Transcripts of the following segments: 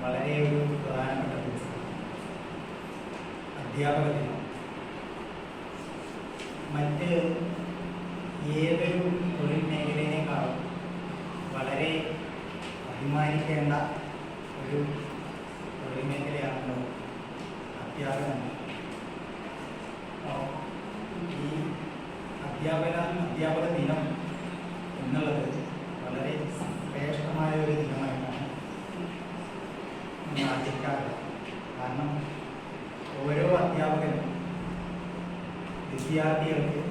വളരെ ഒരു പ്രധാനപ്പെട്ട ദിവസം, അധ്യാപക ദിനം. മറ്റ് ഏതൊരു തൊഴിൽ മേഖലയേക്കാളും വളരെ അഭിമാനിക്കേണ്ട ഒരു തൊഴിൽ മേഖലയാണല്ലോ അധ്യാപനം. ഈ അധ്യാപക ദിനം എന്നുള്ളത് വളരെ ശ്രേഷ്ഠമായ ഒരു ദിനമായിട്ടാണ് നമ്മൾ ആചരിക്കാറുള്ളത്. കാരണം ഓരോ അധ്യാപകനും വിദ്യാർത്ഥികൾക്ക്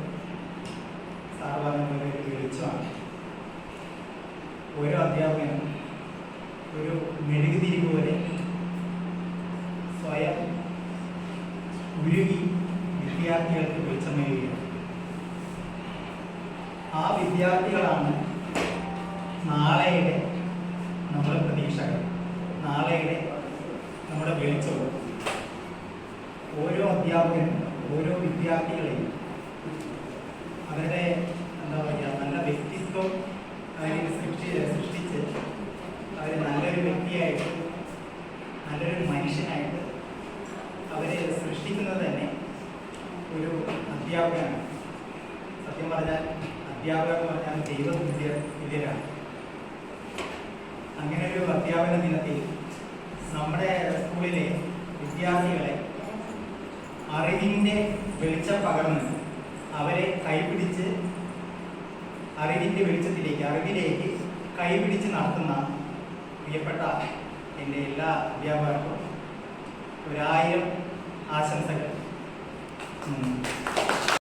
സാർവധാരണ ഒരു വെളിച്ചമാണ്. ഓരോ അധ്യാപകനും ഒരു മെഴുകുതിരി പോലെ സ്വയം ഉരുകി വിദ്യാർത്ഥികൾക്ക് വെളിച്ചമേകുകയാണ്. ആ വിദ്യാർത്ഥികളാണ് നാളെയുടെ നമ്മുടെ പ്രതീക്ഷകൾ, നാളെയുടെ നമ്മുടെ വെളിച്ചവും. ഓരോ അധ്യാപകനും ഓരോ വിദ്യാർത്ഥികളെയും അവരുടെ എന്താ പറയുക നല്ല വ്യക്തിത്വം അതിൽ സൃഷ്ടിച്ച് അവർ നല്ലൊരു വ്യക്തിയായിട്ട് നല്ലൊരു മനുഷ്യനായിട്ട് അവരെ സൃഷ്ടിക്കുന്നത് തന്നെ ഒരു അധ്യാപകനാണ്. സത്യം പറഞ്ഞാൽ അധ്യാപകർ എന്ന് പറഞ്ഞാൽ ദൈവതുല്യരാണ്. അങ്ങനെ ഒരു അധ്യാപന ദിനത്തിൽ നമ്മുടെ സ്കൂളിലെ വിദ്യാർത്ഥികളെ അറിവിൻ്റെ വെളിച്ചം പകർന്ന് അവരെ കൈപിടിച്ച് അറിവിൻ്റെ അറിവിലേക്ക് കൈപിടിച്ച് നടത്തുന്ന പ്രിയപ്പെട്ട എൻ്റെ എല്ലാ അധ്യാപകർക്കും 1000 ആശംസകൾ.